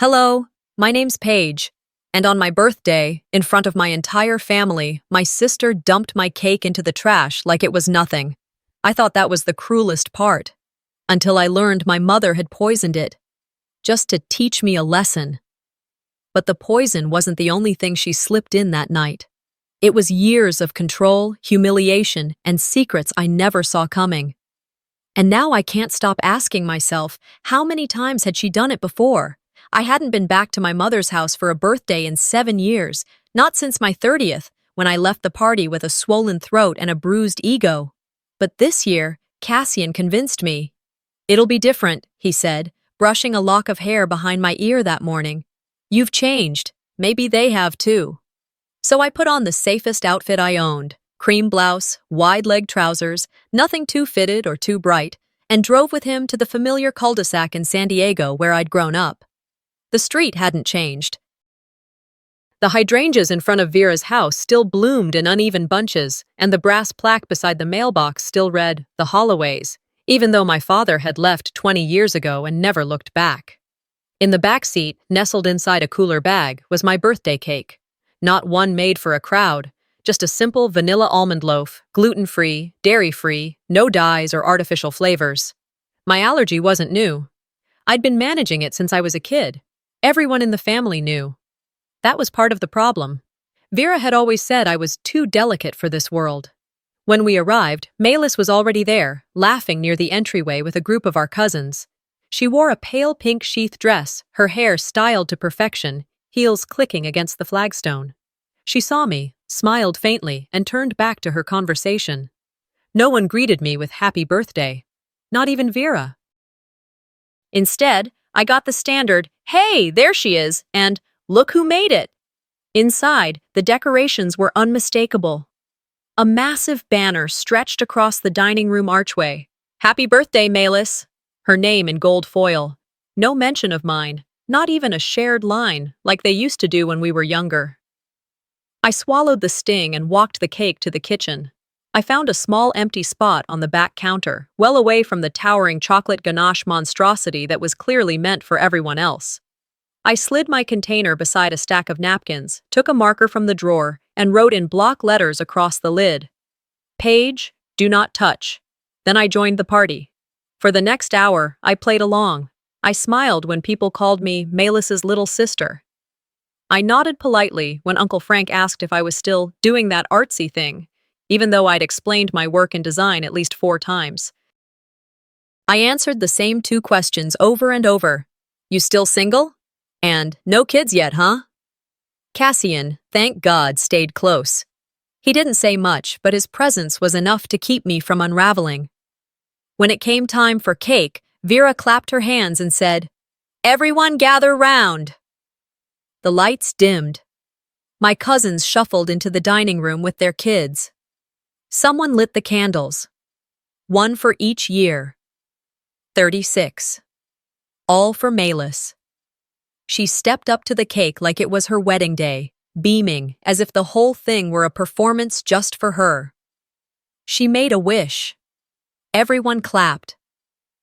Hello, my name's Paige, and on my birthday, in front of my entire family, my sister dumped my cake into the trash like it was nothing. I thought that was the cruelest part, until I learned my mother had poisoned it, just to teach me a lesson. But the poison wasn't the only thing she slipped in that night. It was years of control, humiliation, and secrets I never saw coming. And now I can't stop asking myself, how many times had she done it before? I hadn't been back to my mother's house for a birthday in 7 years, not since my 30th, when I left the party with a swollen throat and a bruised ego. But this year, Cassian convinced me. "It'll be different," he said, brushing a lock of hair behind my ear that morning. "You've changed. Maybe they have too." So I put on the safest outfit I owned, cream blouse, wide-leg trousers, nothing too fitted or too bright, and drove with him to the familiar cul-de-sac in San Diego where I'd grown up. The street hadn't changed. The hydrangeas in front of Vera's house still bloomed in uneven bunches, and the brass plaque beside the mailbox still read, "The Holloways," even though my father had left 20 years ago and never looked back. In the back seat, nestled inside a cooler bag, was my birthday cake. Not one made for a crowd, just a simple vanilla almond loaf, gluten-free, dairy-free, no dyes or artificial flavors. My allergy wasn't new. I'd been managing it since I was a kid. Everyone in the family knew. That was part of the problem. Vera had always said I was too delicate for this world. When we arrived, Malis was already there, laughing near the entryway with a group of our cousins. She wore a pale pink sheath dress, her hair styled to perfection, heels clicking against the flagstone. She saw me, smiled faintly, and turned back to her conversation. No one greeted me with happy birthday. Not even Vera. Instead, I got the standard, "Hey, there she is," and "Look who made it." Inside, the decorations were unmistakable. A massive banner stretched across the dining room archway. "Happy birthday, Malis," her name in gold foil. No mention of mine, not even a shared line, like they used to do when we were younger. I swallowed the sting and walked the cake to the kitchen. I found a small empty spot on the back counter, well away from the towering chocolate ganache monstrosity that was clearly meant for everyone else. I slid my container beside a stack of napkins, took a marker from the drawer, and wrote in block letters across the lid, "Paige, do not touch." Then I joined the party. For the next hour, I played along. I smiled when people called me Malis's little sister. I nodded politely when Uncle Frank asked if I was still doing that artsy thing, even though I'd explained my work in design at least 4 times. I answered the same 2 questions over and over. "You still single?" And "No kids yet, huh?" Cassian, thank God, stayed close. He didn't say much, but his presence was enough to keep me from unraveling. When it came time for cake, Vera clapped her hands and said, "Everyone gather round." The lights dimmed. My cousins shuffled into the dining room with their kids. Someone lit the candles. 1 for each year. 36. All for Malis. She stepped up to the cake like it was her wedding day, beaming, as if the whole thing were a performance just for her. She made a wish. Everyone clapped.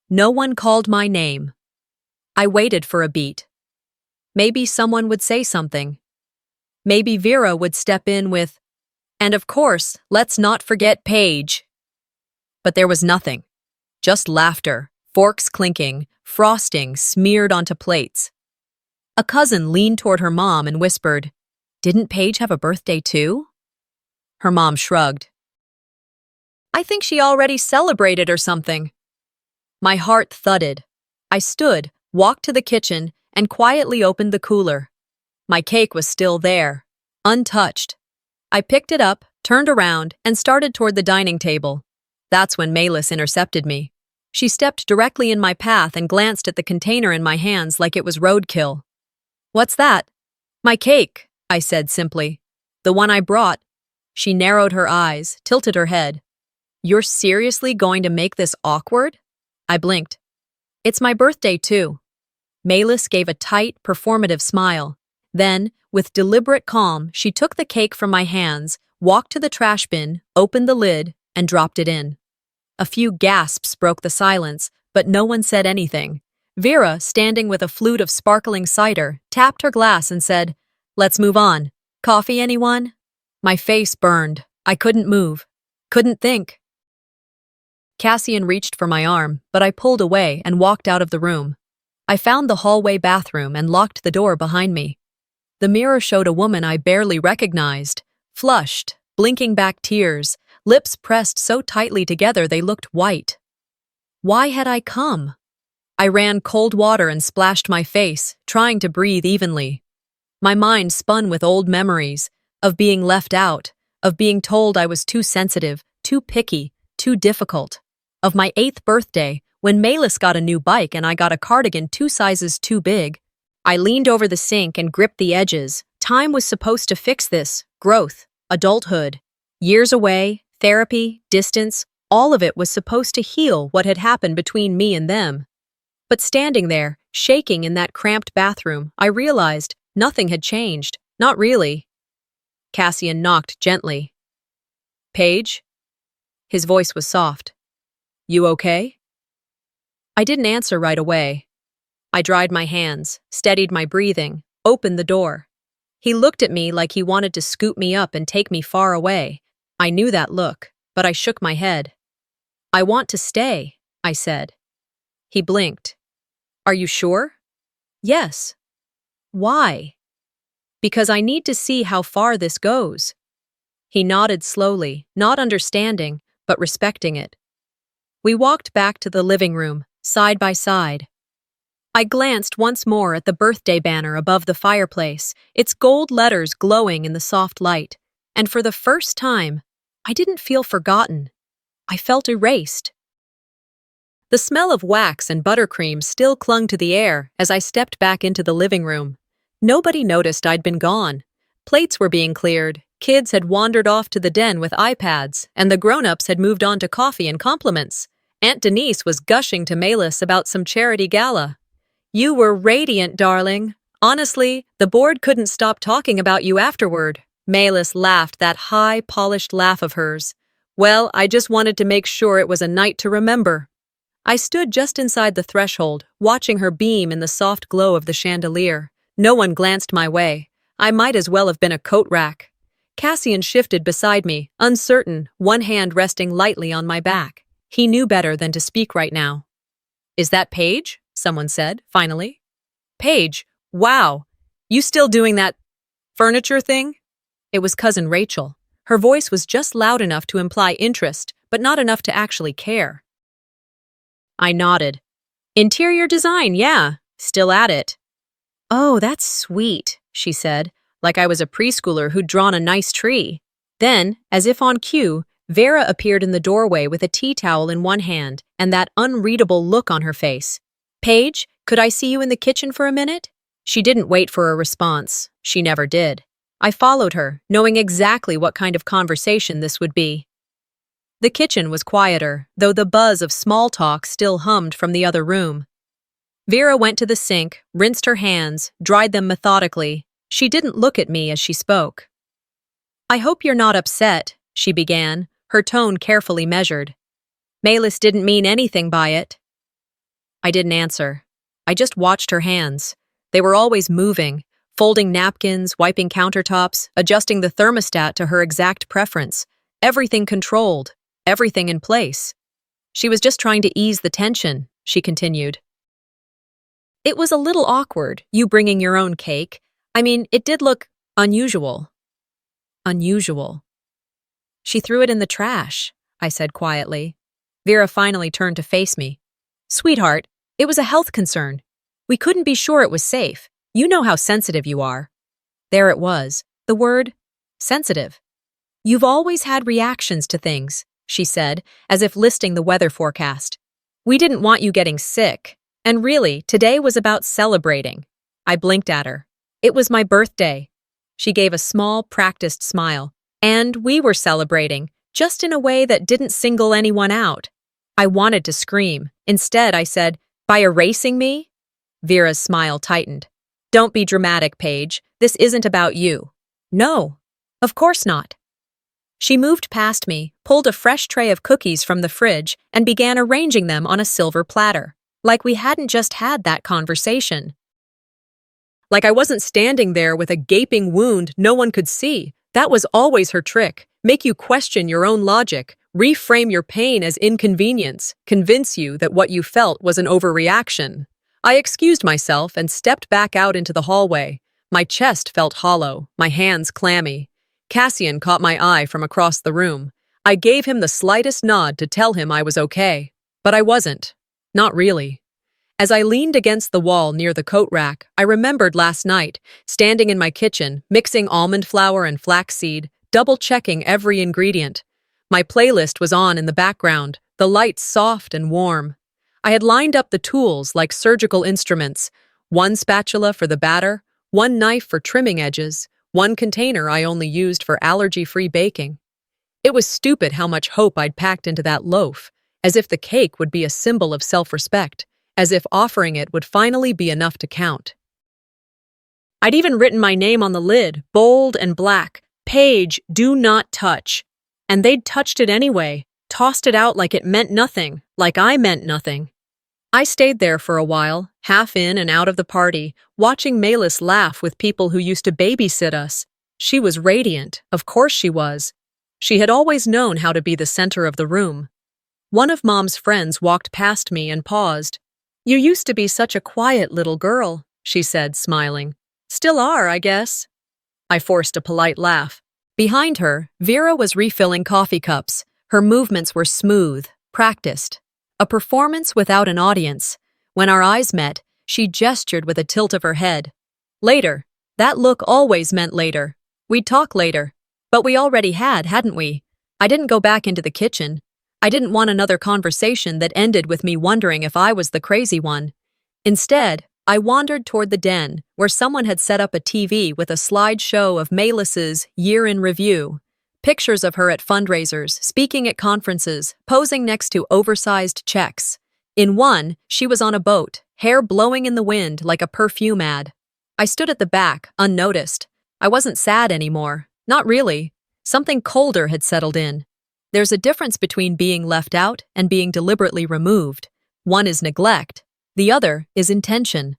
No one called my name. I waited for a beat. Maybe someone would say something. Maybe Vera would step in with, "And of course, let's not forget Paige." But there was nothing. Just laughter, forks clinking, frosting smeared onto plates. A cousin leaned toward her mom and whispered, "Didn't Paige have a birthday too?" Her mom shrugged. "I think she already celebrated or something." My heart thudded. I stood, walked to the kitchen, and quietly opened the cooler. My cake was still there, untouched. I picked it up, turned around, and started toward the dining table. That's when Malis intercepted me. She stepped directly in my path and glanced at the container in my hands like it was roadkill. "What's that?" "My cake," I said simply. "The one I brought." She narrowed her eyes, tilted her head. "You're seriously going to make this awkward?" I blinked. "It's my birthday, too." Malis gave a tight, performative smile. Then, with deliberate calm, she took the cake from my hands, walked to the trash bin, opened the lid, and dropped it in. A few gasps broke the silence, but no one said anything. Vera, standing with a flute of sparkling cider, tapped her glass and said, "Let's move on. Coffee, anyone?" My face burned. I couldn't move. Couldn't think. Cassian reached for my arm, but I pulled away and walked out of the room. I found the hallway bathroom and locked the door behind me. The mirror showed a woman I barely recognized, flushed, blinking back tears, lips pressed so tightly together they looked white. Why had I come? I ran cold water and splashed my face, trying to breathe evenly. My mind spun with old memories, of being left out, of being told I was too sensitive, too picky, too difficult. Of my 8th birthday, when Malis got a new bike and I got a cardigan 2 sizes too big. I leaned over the sink and gripped the edges. Time was supposed to fix this. Growth, adulthood, years away, therapy, distance, all of it was supposed to heal what had happened between me and them. But standing there, shaking in that cramped bathroom, I realized nothing had changed. Not really. Cassian knocked gently. "Paige?" His voice was soft. "You okay?" I didn't answer right away. I dried my hands, steadied my breathing, opened the door. He looked at me like he wanted to scoop me up and take me far away. I knew that look, but I shook my head. "I want to stay," I said. He blinked. "Are you sure?" "Yes." "Why?" "Because I need to see how far this goes." He nodded slowly, not understanding, but respecting it. We walked back to the living room, side by side. I glanced once more at the birthday banner above the fireplace, its gold letters glowing in the soft light, and for the first time, I didn't feel forgotten. I felt erased. The smell of wax and buttercream still clung to the air as I stepped back into the living room. Nobody noticed I'd been gone. Plates were being cleared, kids had wandered off to the den with iPads, and the grown-ups had moved on to coffee and compliments. Aunt Denise was gushing to Malis about some charity gala. "You were radiant, darling. Honestly, the board couldn't stop talking about you afterward." Malis laughed that high, polished laugh of hers. "Well, I just wanted to make sure it was a night to remember." I stood just inside the threshold, watching her beam in the soft glow of the chandelier. No one glanced my way. I might as well have been a coat rack. Cassian shifted beside me, uncertain, one hand resting lightly on my back. He knew better than to speak right now. "Is that Paige?" someone said, finally. "Paige? Wow. You still doing that furniture thing?" It was Cousin Rachel. Her voice was just loud enough to imply interest, but not enough to actually care. I nodded. "Interior design, yeah. Still at it." "Oh, that's sweet," she said, like I was a preschooler who'd drawn a nice tree. Then, as if on cue, Vera appeared in the doorway with a tea towel in one hand and that unreadable look on her face. "Paige, could I see you in the kitchen for a minute?" She didn't wait for a response. She never did. I followed her, knowing exactly what kind of conversation this would be. The kitchen was quieter, though the buzz of small talk still hummed from the other room. Vera went to the sink, rinsed her hands, dried them methodically. She didn't look at me as she spoke. "I hope you're not upset," she began, her tone carefully measured. "Malis didn't mean anything by it." I didn't answer. I just watched her hands. They were always moving, folding napkins, wiping countertops, adjusting the thermostat to her exact preference. Everything controlled, everything in place. She was just trying to ease the tension, she continued. "It was a little awkward, you bringing your own cake. I mean, it did look unusual." Unusual. "She threw it in the trash," I said quietly. Vera finally turned to face me. "Sweetheart, it was a health concern. We couldn't be sure it was safe. You know how sensitive you are." There it was, the word sensitive. "You've always had reactions to things," she said, as if listing the weather forecast. "We didn't want you getting sick. And really, today was about celebrating." I blinked at her. "It was my birthday." She gave a small, practiced smile. "And we were celebrating, just in a way that didn't single anyone out." I wanted to scream. Instead, I said, "By erasing me?" Vera's smile tightened. "Don't be dramatic, Paige. This isn't about you." "No, of course not." She moved past me, pulled a fresh tray of cookies from the fridge, and began arranging them on a silver platter. Like we hadn't just had that conversation. Like I wasn't standing there with a gaping wound no one could see. That was always her trick. Make you question your own logic, reframe your pain as inconvenience, convince you that what you felt was an overreaction. I excused myself and stepped back out into the hallway. My chest felt hollow, my hands clammy. Cassian caught my eye from across the room. I gave him the slightest nod to tell him I was okay. But I wasn't. Not really. As I leaned against the wall near the coat rack, I remembered last night, standing in my kitchen, mixing almond flour and flaxseed, double-checking every ingredient. My playlist was on in the background, the lights soft and warm. I had lined up the tools like surgical instruments, one spatula for the batter, one knife for trimming edges, one container I only used for allergy-free baking. It was stupid how much hope I'd packed into that loaf, as if the cake would be a symbol of self-respect, as if offering it would finally be enough to count. I'd even written my name on the lid, bold and black, "Page, do not touch." And they'd touched it anyway, tossed it out like it meant nothing, like I meant nothing. I stayed there for a while, half in and out of the party, watching Malis laugh with people who used to babysit us. She was radiant, of course she was. She had always known how to be the center of the room. One of Mom's friends walked past me and paused. "You used to be such a quiet little girl," she said, smiling. "Still are, I guess." I forced a polite laugh. Behind her, Vera was refilling coffee cups. Her movements were smooth, practiced. A performance without an audience. When our eyes met, she gestured with a tilt of her head. Later. That look always meant later. We'd talk later. But we already had, hadn't we? I didn't go back into the kitchen. I didn't want another conversation that ended with me wondering if I was the crazy one. Instead, I wandered toward the den, where someone had set up a TV with a slideshow of Malis's year in review. Pictures of her at fundraisers, speaking at conferences, posing next to oversized checks. In one, she was on a boat, hair blowing in the wind like a perfume ad. I stood at the back, unnoticed. I wasn't sad anymore. Not really. Something colder had settled in. There's a difference between being left out and being deliberately removed. One is neglect. The other is intention.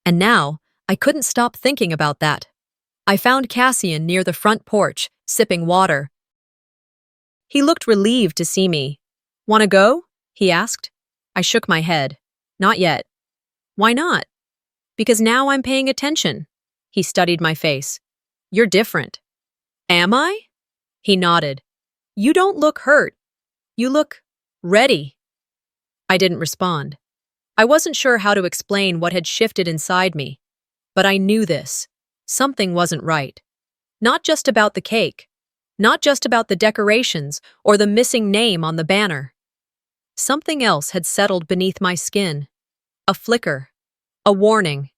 And now, I couldn't stop thinking about that. I found Cassian near the front porch, sipping water. He looked relieved to see me. "Want to go?" he asked. I shook my head. "Not yet." "Why not?" "Because now I'm paying attention." He studied my face. "You're different." "Am I?" He nodded. "You don't look hurt. You look ready." I didn't respond. I wasn't sure how to explain what had shifted inside me. But I knew this. Something wasn't right. Not just about the cake. Not just about the decorations or the missing name on the banner. Something else had settled beneath my skin. A flicker. A warning.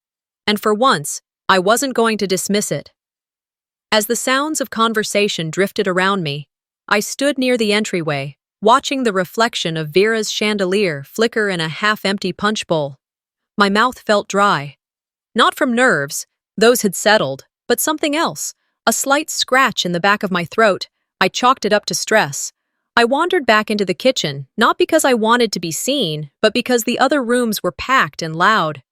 And for once, I wasn't going to dismiss it. As the sounds of conversation drifted around me, I stood near the entryway, watching the reflection of Vera's chandelier flicker in a half-empty punch bowl. My mouth felt dry. Not from nerves, those had settled, but something else. A slight scratch in the back of my throat. I chalked it up to stress. I wandered back into the kitchen, not because I wanted to be seen, but because the other rooms were packed and loud.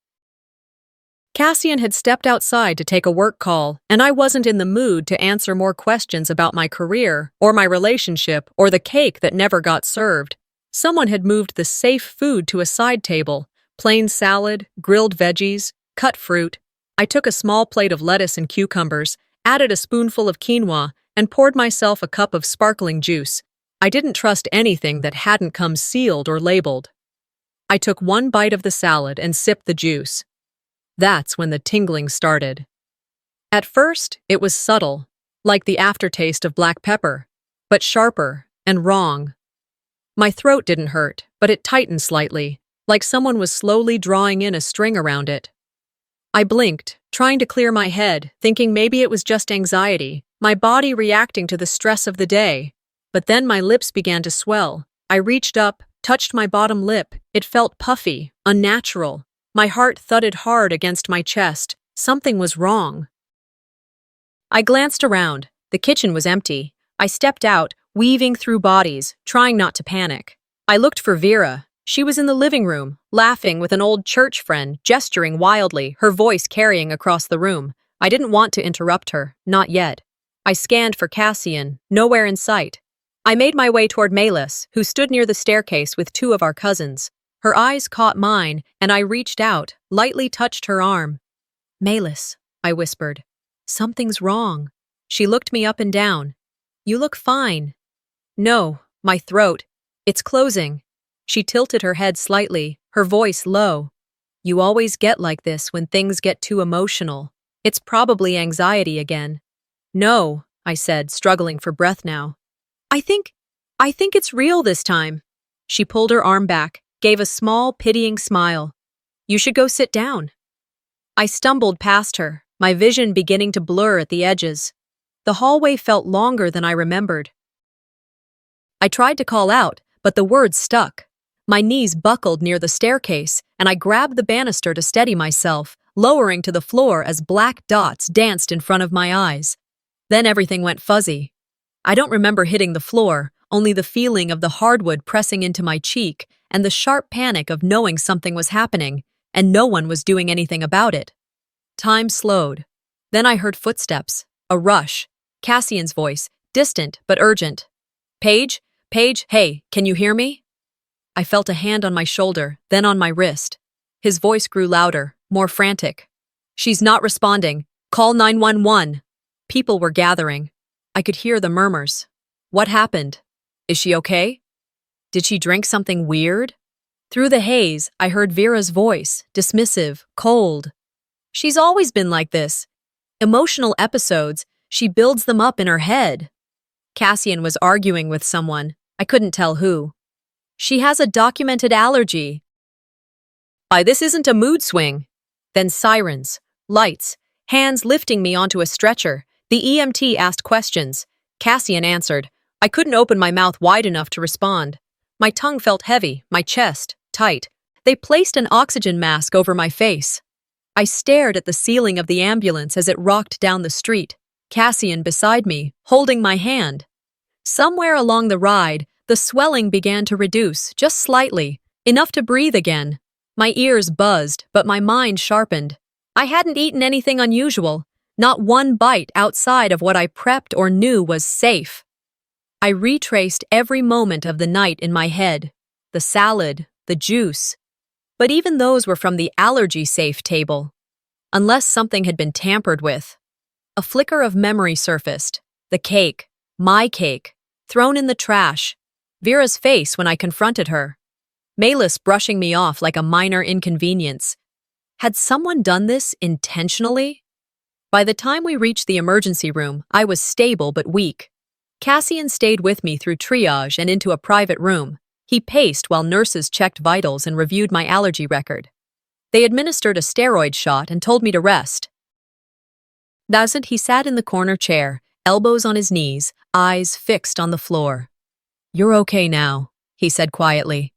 Cassian had stepped outside to take a work call, and I wasn't in the mood to answer more questions about my career, or my relationship, or the cake that never got served. Someone had moved the safe food to a side table. Plain salad, grilled veggies, cut fruit. I took a small plate of lettuce and cucumbers, added a spoonful of quinoa, and poured myself a cup of sparkling juice. I didn't trust anything that hadn't come sealed or labeled. I took one bite of the salad and sipped the juice. That's when the tingling started. At first, it was subtle, like the aftertaste of black pepper, but sharper and wrong. My throat didn't hurt, but it tightened slightly, like someone was slowly drawing in a string around it. I blinked, trying to clear my head, thinking maybe it was just anxiety, my body reacting to the stress of the day. But then my lips began to swell. I reached up, touched my bottom lip. It felt puffy, unnatural. My heart thudded hard against my chest. Something was wrong. I glanced around. The kitchen was empty. I stepped out, weaving through bodies, trying not to panic. I looked for Vera. She was in the living room, laughing with an old church friend, gesturing wildly, her voice carrying across the room. I didn't want to interrupt her, not yet. I scanned for Cassian, nowhere in sight. I made my way toward Melis, who stood near the staircase with two of our cousins. Her eyes caught mine, and I reached out, lightly touched her arm. "Melis," I whispered. "Something's wrong." She looked me up and down. "You look fine." "No, my throat. It's closing." She tilted her head slightly, her voice low. "You always get like this when things get too emotional. It's probably anxiety again." "No," I said, struggling for breath now. I think it's real this time." She pulled her arm back, gave a small, pitying smile. "You should go sit down." I stumbled past her, my vision beginning to blur at the edges. The hallway felt longer than I remembered. I tried to call out, but the words stuck. My knees buckled near the staircase, and I grabbed the banister to steady myself, lowering to the floor as black dots danced in front of my eyes. Then everything went fuzzy. I don't remember hitting the floor, only the feeling of the hardwood pressing into my cheek and the sharp panic of knowing something was happening, and no one was doing anything about it. Time slowed. Then I heard footsteps, a rush, Cassian's voice, distant but urgent. "Paige? Paige, hey, can you hear me?" I felt a hand on my shoulder, then on my wrist. His voice grew louder, more frantic. "She's not responding. Call 911. People were gathering. I could hear the murmurs. "What happened? Is she okay? Did she drink something weird?" Through the haze, I heard Vera's voice, dismissive, cold. "She's always been like this. Emotional episodes, she builds them up in her head." Cassian was arguing with someone. I couldn't tell who. "She has a documented allergy." This isn't a mood swing." Then sirens, lights, hands lifting me onto a stretcher. The EMT asked questions. Cassian answered. I couldn't open my mouth wide enough to respond. My tongue felt heavy, my chest tight. They placed an oxygen mask over my face. I stared at the ceiling of the ambulance as it rocked down the street, Cassian beside me, holding my hand. Somewhere along the ride, the swelling began to reduce, just slightly, enough to breathe again. My ears buzzed, but my mind sharpened. I hadn't eaten anything unusual, not one bite outside of what I prepped or knew was safe. I retraced every moment of the night in my head, the salad, the juice. But even those were from the allergy-safe table. Unless something had been tampered with. A flicker of memory surfaced. The cake, my cake, thrown in the trash. Vera's face when I confronted her. Melis brushing me off like a minor inconvenience. Had someone done this intentionally? By the time we reached the emergency room, I was stable but weak. Cassian stayed with me through triage and into a private room. He paced while nurses checked vitals and reviewed my allergy record. They administered a steroid shot and told me to rest. He sat in the corner chair, elbows on his knees, eyes fixed on the floor. "You're okay now," he said quietly.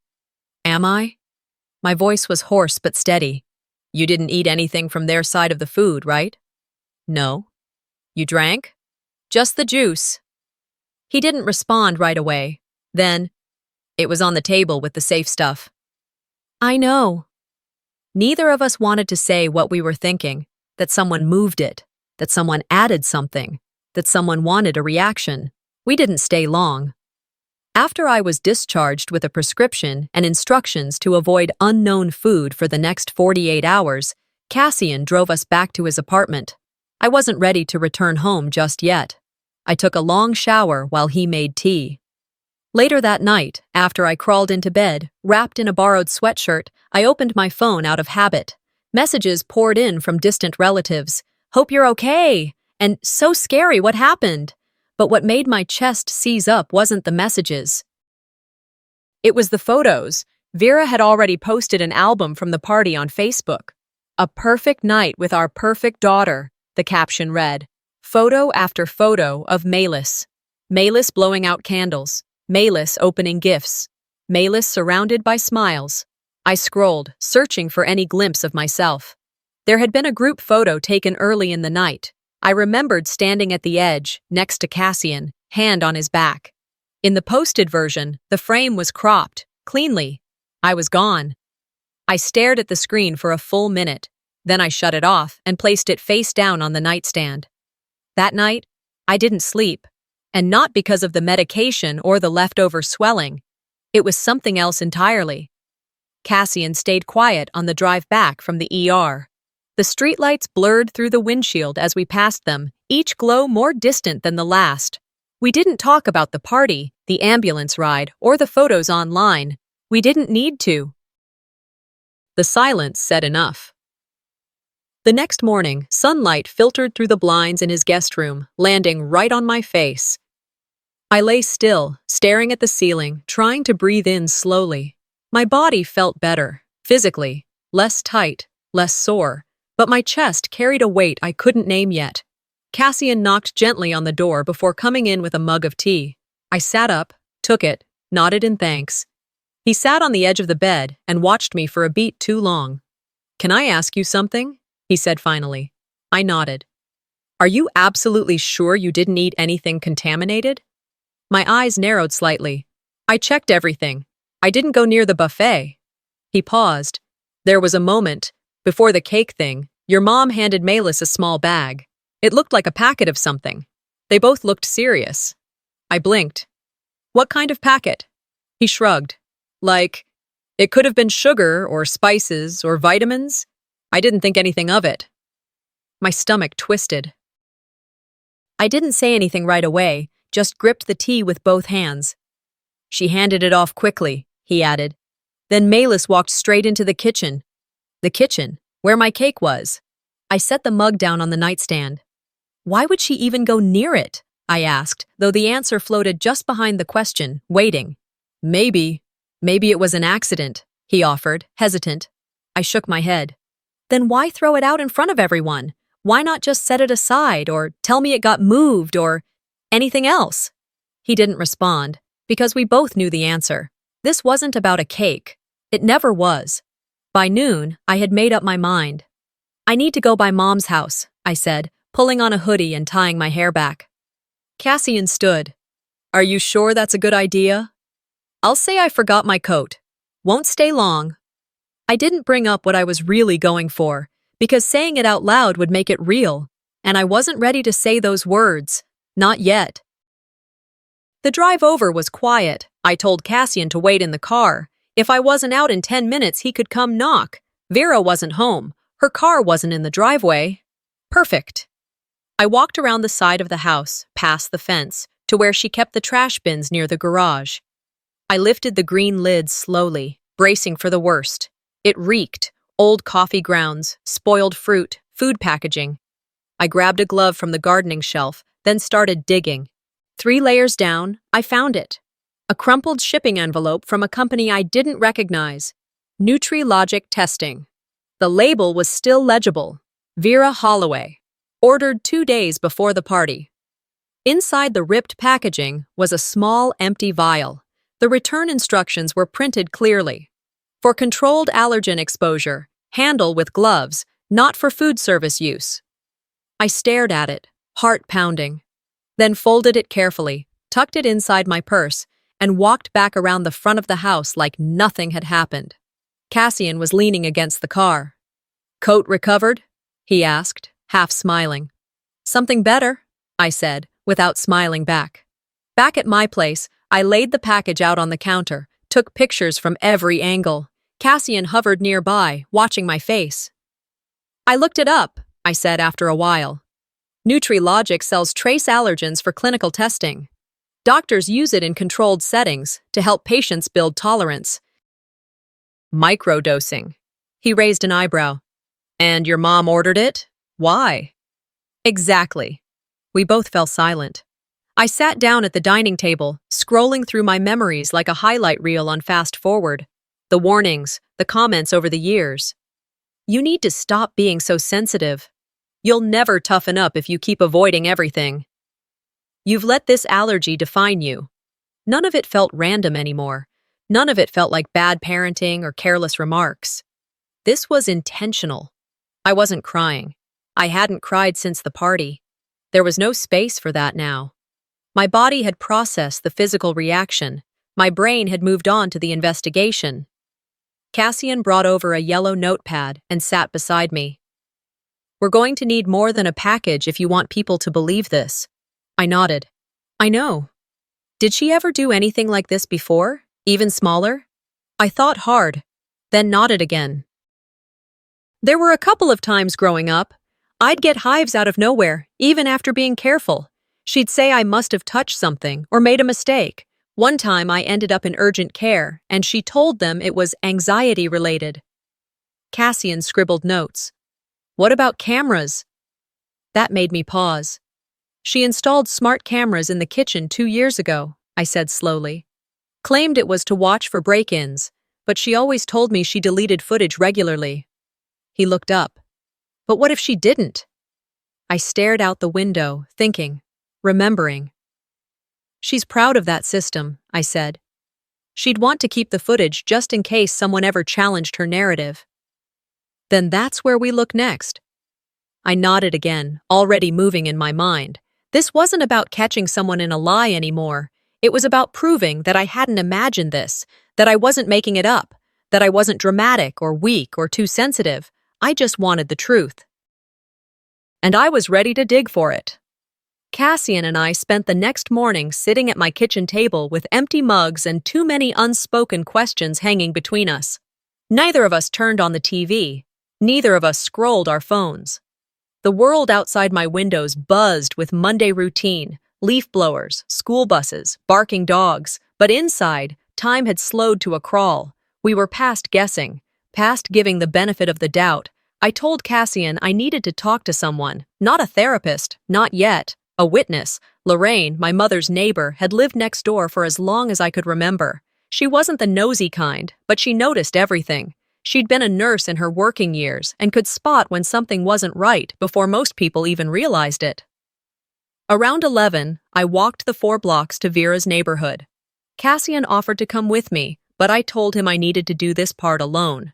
"Am I?" My voice was hoarse but steady. "You didn't eat anything from their side of the food, right?" "No." "You drank?" "Just the juice." He didn't respond right away. Then, "It was on the table with the safe stuff." "I know." Neither of us wanted to say what we were thinking, that someone moved it, that someone added something, that someone wanted a reaction. We didn't stay long. After I was discharged with a prescription and instructions to avoid unknown food for the next 48 hours, Cassian drove us back to his apartment. I wasn't ready to return home just yet. I took a long shower while he made tea. Later that night, after I crawled into bed, wrapped in a borrowed sweatshirt, I opened my phone out of habit. Messages poured in from distant relatives. "Hope you're okay," and "So scary, what happened?" But what made my chest seize up wasn't the messages. It was the photos. Vera had already posted an album from the party on Facebook. "A perfect night with our perfect daughter," the caption read. Photo after photo of Melis. Melis blowing out candles. Melis opening gifts. Melis surrounded by smiles. I scrolled, searching for any glimpse of myself. There had been a group photo taken early in the night. I remembered standing at the edge, next to Cassian, hand on his back. In the posted version, the frame was cropped, cleanly. I was gone. I stared at the screen for a full minute. Then I shut it off and placed it face down on the nightstand. That night, I didn't sleep. And not because of the medication or the leftover swelling. It was something else entirely. Cassian stayed quiet on the drive back from the ER. The streetlights blurred through the windshield as we passed them, each glow more distant than the last. We didn't talk about the party, the ambulance ride, or the photos online. We didn't need to. The silence said enough. The next morning, sunlight filtered through the blinds in his guest room, landing right on my face. I lay still, staring at the ceiling, trying to breathe in slowly. My body felt better, physically, less tight, less sore, but my chest carried a weight I couldn't name yet. Cassian knocked gently on the door before coming in with a mug of tea. I sat up, took it, nodded in thanks. He sat on the edge of the bed and watched me for a beat too long. "Can I ask you something?" he said finally. I nodded. "Are you absolutely sure you didn't eat anything contaminated?" My eyes narrowed slightly. "I checked everything. I didn't go near the buffet." He paused. "There was a moment, before the cake thing, your mom handed Malis a small bag. It looked like a packet of something. They both looked serious." I blinked. "What kind of packet?" He shrugged. "Like, it could have been sugar or spices or vitamins. I didn't think anything of it." My stomach twisted. I didn't say anything right away, just gripped the tea with both hands. "She handed it off quickly," he added. Then Malis walked straight into the kitchen. The kitchen, where my cake was. I set the mug down on the nightstand. "Why would she even go near it?" I asked, though the answer floated just behind the question, waiting. Maybe it was an accident," he offered, hesitant. I shook my head. "Then why throw it out in front of everyone? Why not just set it aside, or tell me it got moved, or anything else?" He didn't respond, because we both knew the answer. This wasn't about a cake. It never was. By noon, I had made up my mind. "I need to go by Mom's house," I said, pulling on a hoodie and tying my hair back. Cassian stood. "Are you sure that's a good idea?" "I'll say I forgot my coat. Won't stay long." I didn't bring up what I was really going for, because saying it out loud would make it real, and I wasn't ready to say those words. Not yet. The drive over was quiet. I told Cassian to wait in the car. If I wasn't out in 10 minutes, he could come knock. Vera wasn't home. Her car wasn't in the driveway. Perfect. I walked around the side of the house, past the fence, to where she kept the trash bins near the garage. I lifted the green lid slowly, bracing for the worst. It reeked. Old coffee grounds, spoiled fruit, food packaging. I grabbed a glove from the gardening shelf, then started digging. 3 layers down, I found it. A crumpled shipping envelope from a company I didn't recognize. Reevaluating Testing. The label was still legible. Vera Holloway. Ordered 2 days before the party. Inside the ripped packaging was a small, empty vial. The return instructions were printed clearly. For controlled allergen exposure, handle with gloves, not for food service use. I stared at it, heart pounding. Then folded it carefully, tucked it inside my purse, and walked back around the front of the house like nothing had happened. Cassian was leaning against the car. "Coat recovered?" he asked, half smiling. "Something better," I said, without smiling back. Back at my place, I laid the package out on the counter, took pictures from every angle. Cassian hovered nearby, watching my face. "I looked it up," I said after a while. Reevaluating sells trace allergens for clinical testing. Doctors use it in controlled settings to help patients build tolerance. Microdosing. He raised an eyebrow. "And your mom ordered it? Why?" "Exactly." We both fell silent. I sat down at the dining table, scrolling through my memories like a highlight reel on fast forward. The warnings, the comments over the years. "You need to stop being so sensitive. You'll never toughen up if you keep avoiding everything. You've let this allergy define you." None of it felt random anymore. None of it felt like bad parenting or careless remarks. This was intentional. I wasn't crying. I hadn't cried since the party. There was no space for that now. My body had processed the physical reaction. My brain had moved on to the investigation. Cassian brought over a yellow notepad and sat beside me. We're going to need more than a package if you want people to believe this. I nodded. I know. Did she ever do anything like this before? Even smaller? I thought hard, then nodded again. There were a couple of times growing up. I'd get hives out of nowhere, even after being careful. She'd say I must have touched something or made a mistake. One time I ended up in urgent care, and she told them it was anxiety-related. Cassian scribbled notes. What about cameras? That made me pause. She installed smart cameras in the kitchen 2 years ago, I said slowly. Claimed it was to watch for break-ins, but she always told me she deleted footage regularly. He looked up. But what if she didn't? I stared out the window, thinking, remembering. She's proud of that system, I said. She'd want to keep the footage just in case someone ever challenged her narrative. Then that's where we look next. I nodded again, already moving in my mind. This wasn't about catching someone in a lie anymore. It was about proving that I hadn't imagined this, that I wasn't making it up, that I wasn't dramatic or weak or too sensitive. I just wanted the truth. And I was ready to dig for it. Cassian and I spent the next morning sitting at my kitchen table with empty mugs and too many unspoken questions hanging between us. Neither of us turned on the TV. Neither of us scrolled our phones. The world outside my windows buzzed with Monday routine, leaf blowers, school buses, barking dogs, but inside, time had slowed to a crawl. We were past guessing, past giving the benefit of the doubt. I told Cassian I needed to talk to someone, not a therapist, not yet. A witness, Lorraine, my mother's neighbor, had lived next door for as long as I could remember. She wasn't the nosy kind, but she noticed everything. She'd been a nurse in her working years and could spot when something wasn't right before most people even realized it. Around 11, I walked the 4 blocks to Vera's neighborhood. Cassian offered to come with me, but I told him I needed to do this part alone.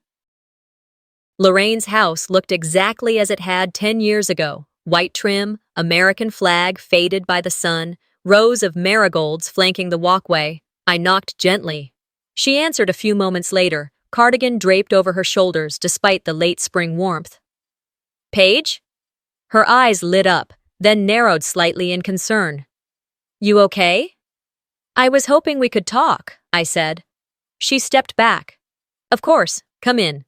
Lorraine's house looked exactly as it had 10 years ago. White trim, American flag faded by the sun, rows of marigolds flanking the walkway. I knocked gently. She answered a few moments later, cardigan draped over her shoulders despite the late spring warmth. Paige? Her eyes lit up, then narrowed slightly in concern. You okay? I was hoping we could talk, I said. She stepped back. Of course, come in.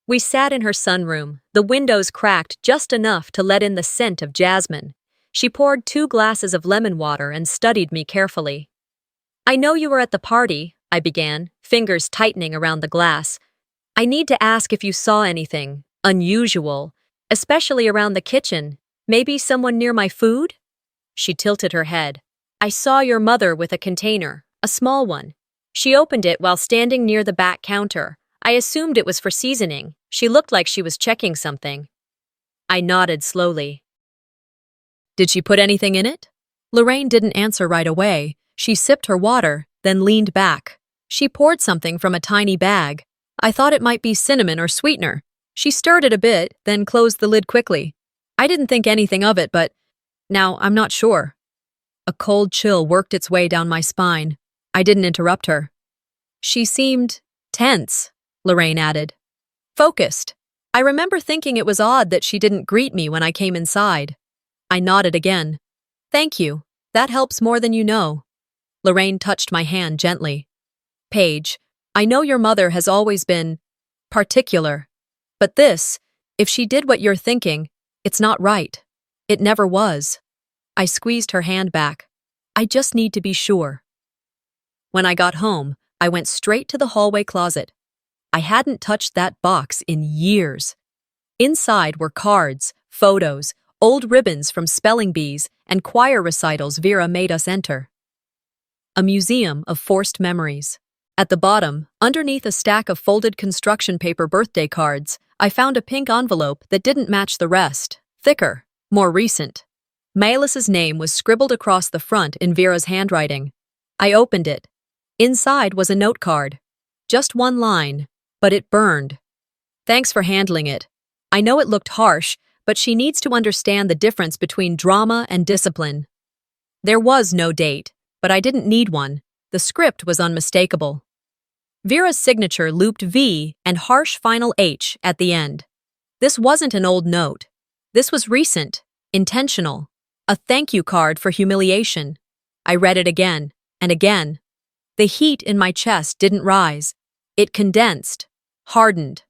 We sat in her sunroom, the windows cracked just enough to let in the scent of jasmine. She poured 2 glasses of lemon water and studied me carefully. I know you were at the party, I began, fingers tightening around the glass. I need to ask if you saw anything unusual, especially around the kitchen. Maybe someone near my food? She tilted her head. I saw your mother with a container, a small one. She opened it while standing near the back counter. I assumed it was for seasoning. She looked like she was checking something. I nodded slowly. Did she put anything in it? Lorraine didn't answer right away. She sipped her water, then leaned back. She poured something from a tiny bag. I thought it might be cinnamon or sweetener. She stirred it a bit, then closed the lid quickly. I didn't think anything of it, but now I'm not sure. A cold chill worked its way down my spine. I didn't interrupt her. She seemed tense, Lorraine added. Focused. I remember thinking it was odd that she didn't greet me when I came inside. I nodded again. Thank you. That helps more than you know. Lorraine touched my hand gently. Paige, I know your mother has always been particular. But this, if she did what you're thinking, it's not right. It never was. I squeezed her hand back. I just need to be sure. When I got home, I went straight to the hallway closet. I hadn't touched that box in years. Inside were cards, photos, old ribbons from spelling bees, and choir recitals Vera made us enter. A museum of forced memories. At the bottom, underneath a stack of folded construction paper birthday cards, I found a pink envelope that didn't match the rest, thicker, more recent. Maylis's name was scribbled across the front in Vera's handwriting. I opened it. Inside was a note card. Just one line. But it burned. Thanks for handling it. I know it looked harsh, but she needs to understand the difference between drama and discipline. There was no date, but I didn't need one. The script was unmistakable. Vera's signature looped V and harsh final H at the end. This wasn't an old note. This was recent, intentional, a thank you card for humiliation. I read it again and again. The heat in my chest didn't rise. It condensed, hardened.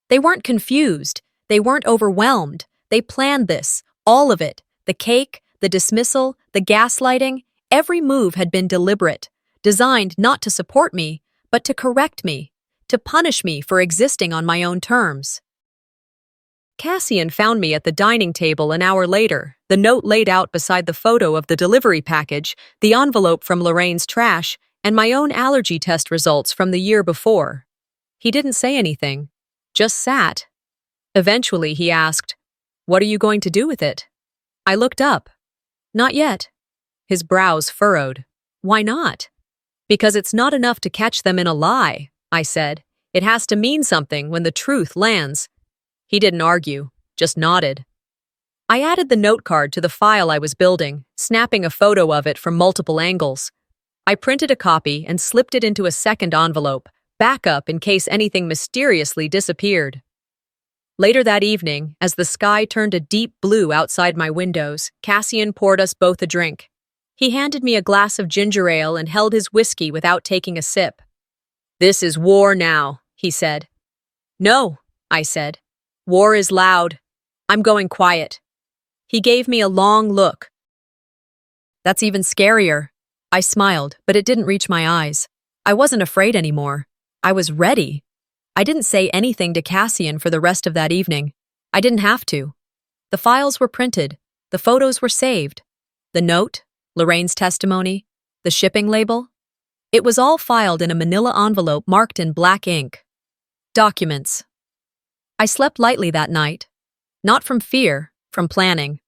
They weren't confused. They weren't overwhelmed. They planned this, all of it. The cake, the dismissal, the gaslighting. Every move had been deliberate, designed not to support me, but to correct me, to punish me for existing on my own terms. Cassian found me at the dining table an hour later, the note laid out beside the photo of the delivery package, the envelope from Lorraine's trash, and my own allergy test results from the year before. He didn't say anything, just sat. Eventually, he asked, "What are you going to do with it?" I looked up. "Not yet." His brows furrowed. "Why not?" "Because it's not enough to catch them in a lie," I said. "It has to mean something when the truth lands." He didn't argue, just nodded. I added the note card to the file I was building, snapping a photo of it from multiple angles. I printed a copy and slipped it into a second envelope, backup in case anything mysteriously disappeared. Later that evening, as the sky turned a deep blue outside my windows, Cassian poured us both a drink. He handed me a glass of ginger ale and held his whiskey without taking a sip. "This is war now," he said. "No," I said. "War is loud. I'm going quiet." He gave me a long look. "That's even scarier." I smiled, but it didn't reach my eyes. I wasn't afraid anymore. I was ready. I didn't say anything to Cassian for the rest of that evening. I didn't have to. The files were printed. The photos were saved. The note, Lorraine's testimony, the shipping label. It was all filed in a manila envelope marked in black ink. Documents. I slept lightly that night. Not from fear, from planning.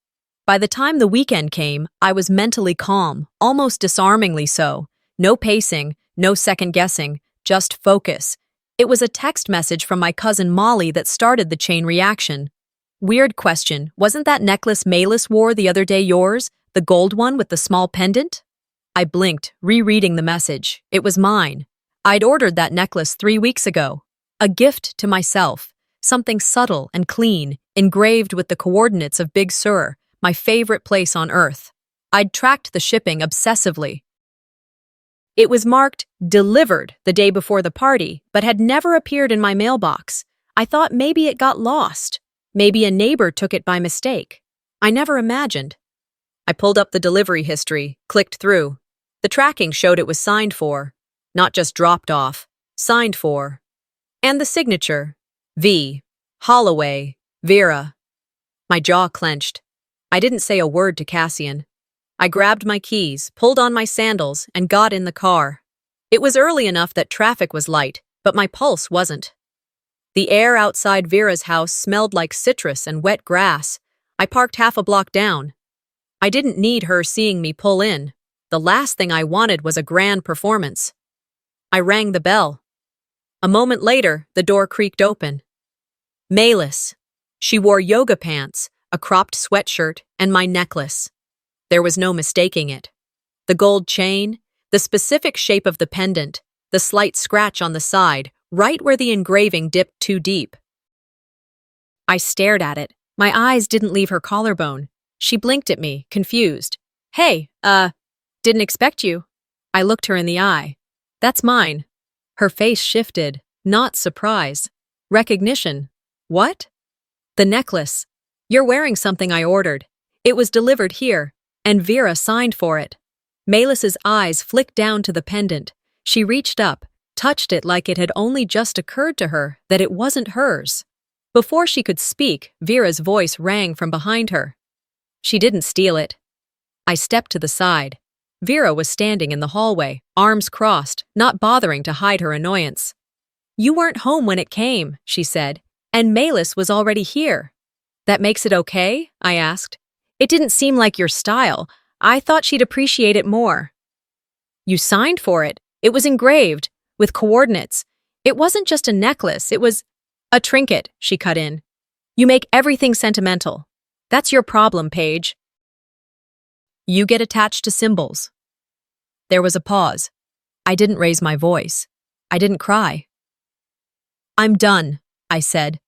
By the time the weekend came, I was mentally calm, almost disarmingly so. No pacing, no second-guessing, just focus. It was a text message from my cousin Molly that started the chain reaction. "Weird question, wasn't that necklace Malis wore the other day yours? The gold one with the small pendant?" I blinked, rereading the message. It was mine. I'd ordered that necklace 3 weeks ago. A gift to myself. Something subtle and clean, engraved with the coordinates of Big Sur, my favorite place on Earth. I'd tracked the shipping obsessively. It was marked "delivered" the day before the party, but had never appeared in my mailbox. I thought maybe it got lost. Maybe a neighbor took it by mistake. I never imagined. I pulled up the delivery history, clicked through. The tracking showed it was signed for. Not just dropped off. Signed for. And the signature. V. Holloway. Vera. My jaw clenched. I didn't say a word to Cassian. I grabbed my keys, pulled on my sandals, and got in the car. It was early enough that traffic was light, but my pulse wasn't. The air outside Vera's house smelled like citrus and wet grass. I parked half a block down. I didn't need her seeing me pull in. The last thing I wanted was a grand performance. I rang the bell. A moment later, the door creaked open. Malis. She wore yoga pants, a cropped sweatshirt, and my necklace. There was no mistaking it. The gold chain, the specific shape of the pendant, the slight scratch on the side, right where the engraving dipped too deep. I stared at it. My eyes didn't leave her collarbone. She blinked at me, confused. "Hey, didn't expect you." I looked her in the eye. "That's mine." Her face shifted, not surprise. Recognition. "What?" "The necklace. You're wearing something I ordered. It was delivered here, and Vera signed for it." Malis's eyes flicked down to the pendant. She reached up, touched it like it had only just occurred to her that it wasn't hers. Before she could speak, Vera's voice rang from behind her. "She didn't steal it." I stepped to the side. Vera was standing in the hallway, arms crossed, not bothering to hide her annoyance. "You weren't home when it came," she said, "and Malis was already here." "That makes it okay?" I asked. "It didn't seem like your style. I thought she'd appreciate it more." "You signed for it. It was engraved, with coordinates. It wasn't just a necklace, it was a trinket," she cut in. "You make everything sentimental. That's your problem, Paige. You get attached to symbols." There was a pause. I didn't raise my voice. I didn't cry. I'm done, I said.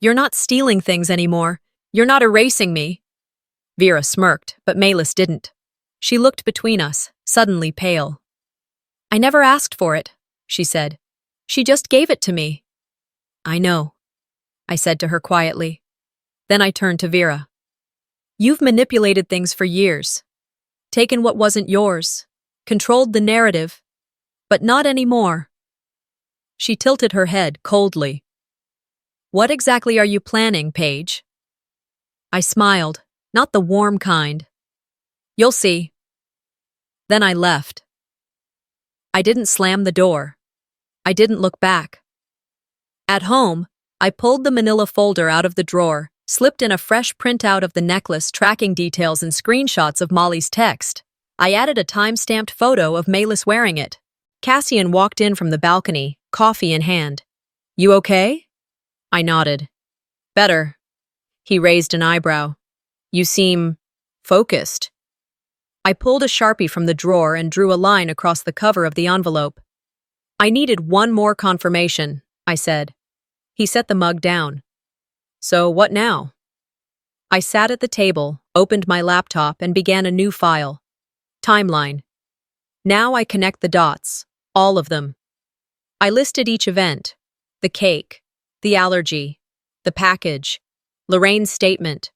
You're not stealing things anymore. You're not erasing me. Vera smirked, but Malis didn't. She looked between us, suddenly pale. I never asked for it, she said. She just gave it to me. I know, I said to her quietly. Then I turned to Vera. You've manipulated things for years. Taken what wasn't yours. Controlled the narrative. But not anymore. She tilted her head coldly. What exactly are you planning, Paige? I smiled, not the warm kind. You'll see. Then I left. I didn't slam the door. I didn't look back. At home, I pulled the manila folder out of the drawer, slipped in a fresh printout of the necklace, tracking details and screenshots of Molly's text. I added a time-stamped photo of Malis wearing it. Cassian walked in from the balcony, coffee in hand. You okay? I nodded. Better. He raised an eyebrow. You seem focused. I pulled a Sharpie from the drawer and drew a line across the cover of the envelope. I needed one more confirmation, I said. He set the mug down. So what now? I sat at the table, opened my laptop, and began a new file. Timeline. Now I connect the dots, all of them. I listed each event. The cake, the allergy, the package, Lorraine's statement,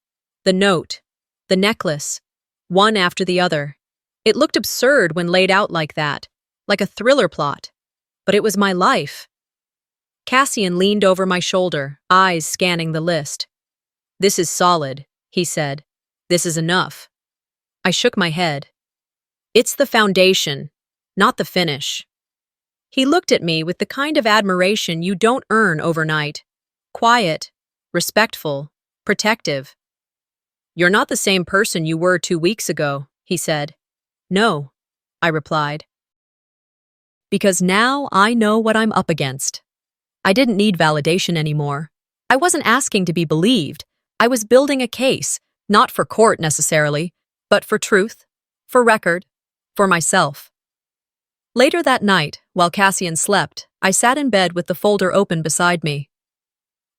the note, the necklace, one after the other. It looked absurd when laid out like that, like a thriller plot. But it was my life. Cassian leaned over my shoulder, eyes scanning the list. This is solid, he said. This is enough. I shook my head. It's the foundation, not the finish. He looked at me with the kind of admiration you don't earn overnight. Quiet, respectful, protective. You're not the same person you were 2 weeks ago, he said. No, I replied. Because now I know what I'm up against. I didn't need validation anymore. I wasn't asking to be believed. I was building a case, not for court necessarily, but for truth, for record, for myself. Later that night, while Cassian slept, I sat in bed with the folder open beside me.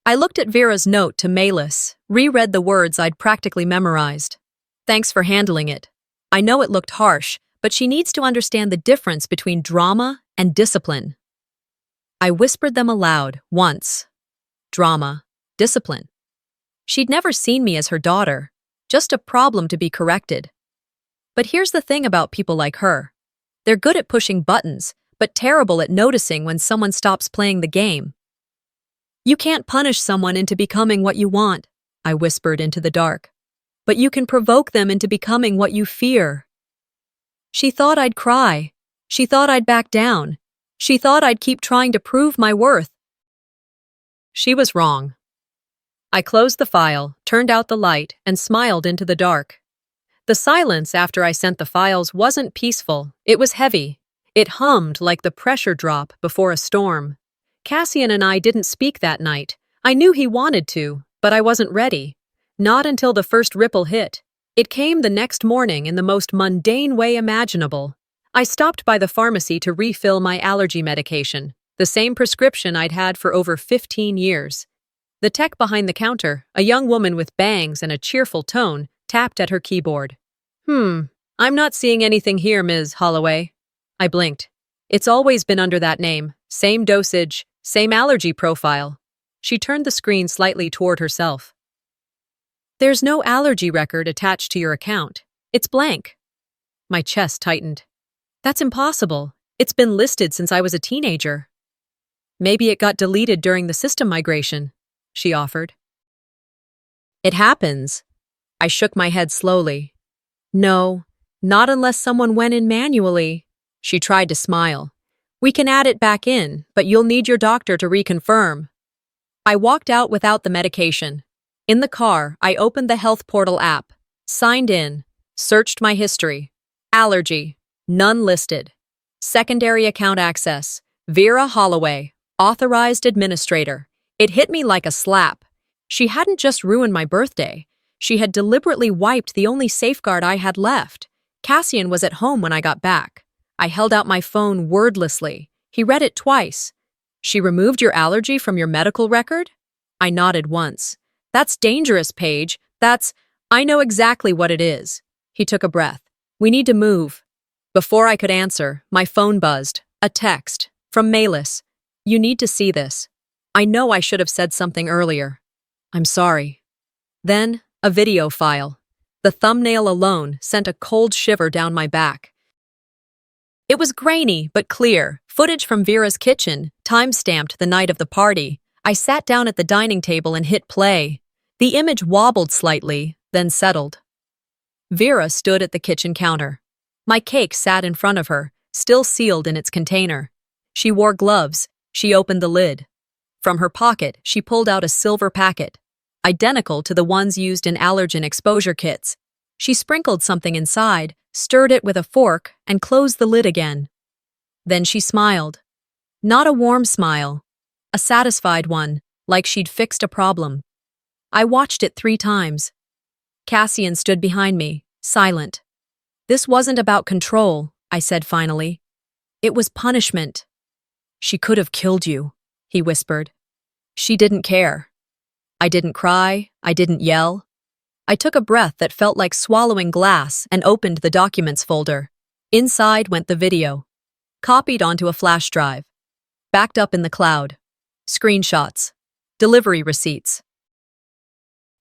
I looked at Vera's note to Malis, reread the words I'd practically memorized. Thanks for handling it. I know it looked harsh, but she needs to understand the difference between drama and discipline. I whispered them aloud once. Drama, discipline. She'd never seen me as her daughter, just a problem to be corrected. But here's the thing about people like her. They're good at pushing buttons, but terrible at noticing when someone stops playing the game. You can't punish someone into becoming what you want, I whispered into the dark. But you can provoke them into becoming what you fear. She thought I'd cry. She thought I'd back down. She thought I'd keep trying to prove my worth. She was wrong. I closed the file, turned out the light, and smiled into the dark. The silence after I sent the files wasn't peaceful. It was heavy. It hummed like the pressure drop before a storm. Cassian and I didn't speak that night. I knew he wanted to, but I wasn't ready. Not until the first ripple hit. It came the next morning in the most mundane way imaginable. I stopped by the pharmacy to refill my allergy medication, the same prescription I'd had for over 15 years. The tech behind the counter, a young woman with bangs and a cheerful tone, tapped at her keyboard. I'm not seeing anything here, Ms. Holloway. I blinked. It's always been under that name. Same dosage, same allergy profile. She turned the screen slightly toward herself. There's no allergy record attached to your account. It's blank. My chest tightened. That's impossible. It's been listed since I was a teenager. Maybe it got deleted during the system migration, she offered. It happens. I shook my head slowly. No, not unless someone went in manually. She tried to smile. We can add it back in, but you'll need your doctor to reconfirm. I walked out without the medication. In the car, I opened the Health Portal app, signed in, searched my history. Allergy, none listed. Secondary account access, Vera Holloway, authorized administrator. It hit me like a slap. She hadn't just ruined my birthday. She had deliberately wiped the only safeguard I had left. Cassian was at home when I got back. I held out my phone wordlessly. He read it twice. She removed your allergy from your medical record? I nodded once. That's dangerous, Paige. I know exactly what it is. He took a breath. We need to move. Before I could answer, my phone buzzed. A text. From Malis. You need to see this. I know I should have said something earlier. I'm sorry. Then, a video file. The thumbnail alone sent a cold shiver down my back. It was grainy but clear, footage from Vera's kitchen, time-stamped the night of the party. I sat down at the dining table and hit play. The image wobbled slightly, then settled. Vera stood at the kitchen counter. My cake sat in front of her, still sealed in its container. She wore gloves. She opened the lid. From her pocket, she pulled out a silver packet, identical to the ones used in allergen exposure kits. She sprinkled something inside, stirred it with a fork, and closed the lid again. Then she smiled. Not a warm smile. A satisfied one, like she'd fixed a problem. I watched it 3 times. Cassian stood behind me, silent. This wasn't about control, I said finally. It was punishment. She could have killed you, he whispered. She didn't care. I didn't cry, I didn't yell. I took a breath that felt like swallowing glass and opened the documents folder. Inside went the video. Copied onto a flash drive. Backed up in the cloud. Screenshots. Delivery receipts.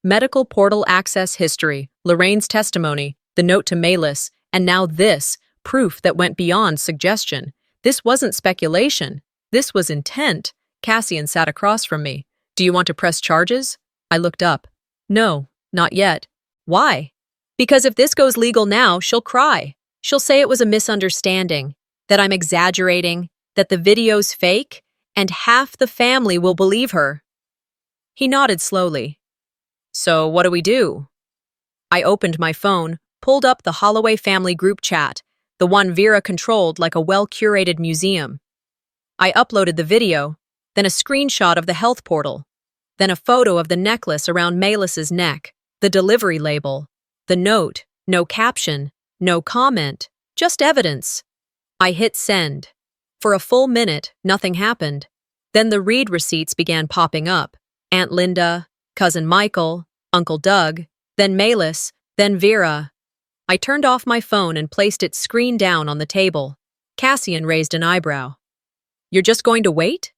Medical portal access history, Lorraine's testimony, the note to Malis, and now this, proof that went beyond suggestion. This wasn't speculation. This was intent. Cassian sat across from me. Do you want to press charges? I looked up. No, not yet. Why? Because if this goes legal now, she'll cry. She'll say it was a misunderstanding, that I'm exaggerating, that the video's fake, and half the family will believe her. He nodded slowly. So what do we do? I opened my phone, pulled up the Holloway family group chat, the one Vera controlled like a well-curated museum. I uploaded the video, then a screenshot of the health portal, then a photo of the necklace around Malis's neck, the delivery label, the note, no caption, no comment, just evidence. I hit send. For a full minute, nothing happened. Then the read receipts began popping up. Aunt Linda, Cousin Michael, Uncle Doug, then Malis, then Vera. I turned off my phone and placed it screen down on the table. Cassian raised an eyebrow. You're just going to wait?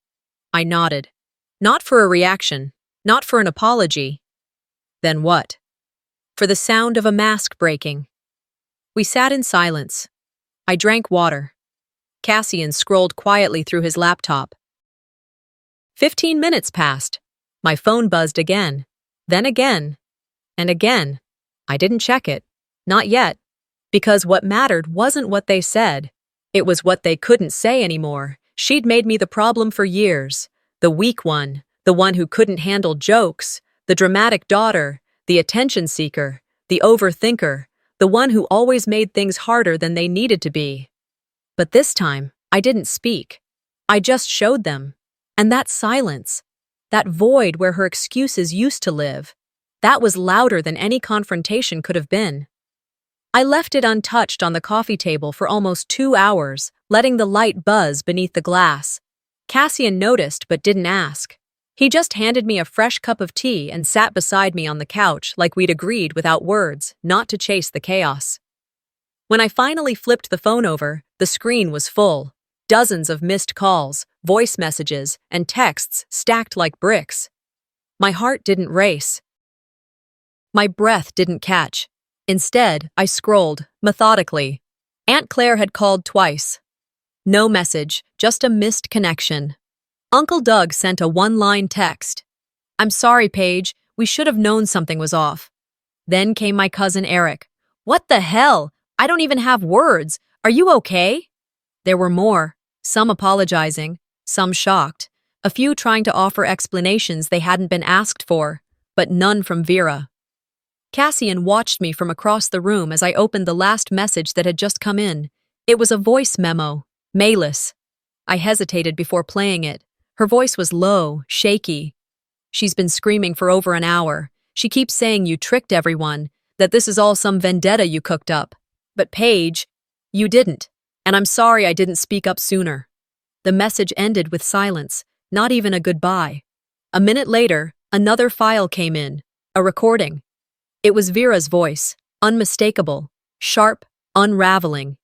I nodded. Not for a reaction, not for an apology. Then what? For the sound of a mask breaking. We sat in silence. I drank water. Cassian scrolled quietly through his laptop. 15 minutes passed. My phone buzzed again, then again, and again. I didn't check it. Not yet. Because what mattered wasn't what they said. It was what they couldn't say anymore. She'd made me the problem for years. The weak one, the one who couldn't handle jokes, the dramatic daughter, the attention seeker, the overthinker, the one who always made things harder than they needed to be. But this time, I didn't speak. I just showed them. And that silence, that void where her excuses used to live, that was louder than any confrontation could have been. I left it untouched on the coffee table for almost 2 hours, letting the light buzz beneath the glass. Cassian noticed but didn't ask. He just handed me a fresh cup of tea and sat beside me on the couch like we'd agreed without words not to chase the chaos. When I finally flipped the phone over, the screen was full. Dozens of missed calls, voice messages, and texts stacked like bricks. My heart didn't race. My breath didn't catch. Instead, I scrolled, methodically. Aunt Claire had called twice. No message, just a missed connection. Uncle Doug sent a 1-line text. I'm sorry, Paige, we should have known something was off. Then came my cousin Eric. What the hell? I don't even have words. Are you okay? There were more, some apologizing, some shocked, a few trying to offer explanations they hadn't been asked for, but none from Vera. Cassian watched me from across the room as I opened the last message that had just come in. It was a voice memo. Malis. I hesitated before playing it. Her voice was low, shaky. She's been screaming for over an hour. She keeps saying you tricked everyone, that this is all some vendetta you cooked up. But Paige, you didn't, and I'm sorry I didn't speak up sooner. The message ended with silence, not even a goodbye. A minute later, another file came in, a recording. It was Vera's voice, unmistakable, sharp, unraveling.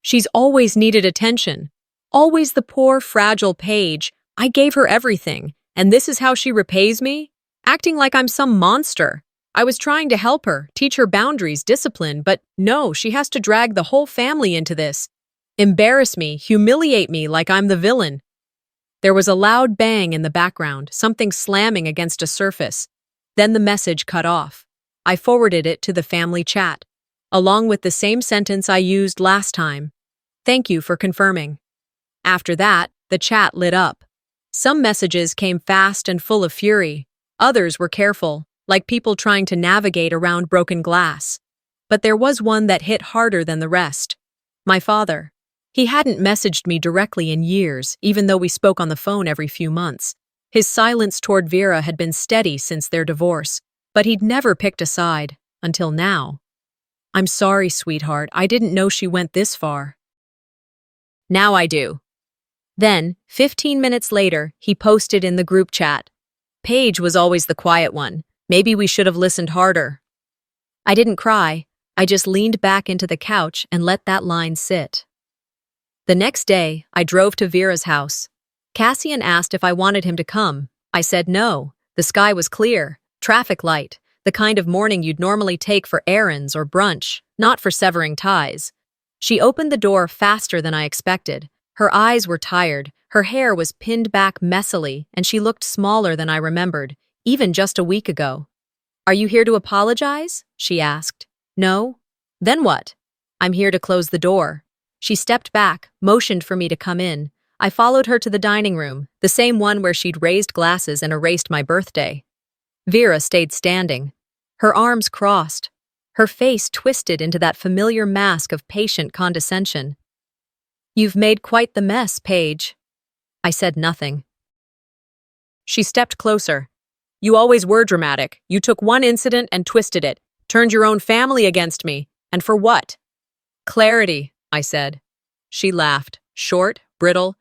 She's always needed attention. Always the poor, fragile Paige. I gave her everything, and this is how she repays me? Acting like I'm some monster. I was trying to help her, teach her boundaries, discipline, but no, she has to drag the whole family into this. Embarrass me, humiliate me like I'm the villain. There was a loud bang in the background, something slamming against a surface. Then the message cut off. I forwarded it to the family chat, along with the same sentence I used last time. Thank you for confirming. After that, the chat lit up. Some messages came fast and full of fury. Others were careful, like people trying to navigate around broken glass. But there was one that hit harder than the rest. My father. He hadn't messaged me directly in years, even though we spoke on the phone every few months. His silence toward Vera had been steady since their divorce, but he'd never picked a side, until now. I'm sorry, sweetheart, I didn't know she went this far. Now I do. Then, 15 minutes later, he posted in the group chat. Paige was always the quiet one. Maybe we should have listened harder. I didn't cry. I just leaned back into the couch and let that line sit. The next day, I drove to Vera's house. Cassian asked if I wanted him to come. I said no. The sky was clear, traffic light, the kind of morning you'd normally take for errands or brunch, not for severing ties. She opened the door faster than I expected. Her eyes were tired, her hair was pinned back messily, and she looked smaller than I remembered, even just a week ago. Are you here to apologize? She asked. No? Then what? I'm here to close the door. She stepped back, motioned for me to come in. I followed her to the dining room, the same one where she'd raised glasses and erased my birthday. Vera stayed standing, her arms crossed, her face twisted into that familiar mask of patient condescension. You've made quite the mess, Paige. I said nothing. She stepped closer. You always were dramatic. You took one incident and twisted it, turned your own family against me. And for what? Clarity, I said. She laughed, short, brittle.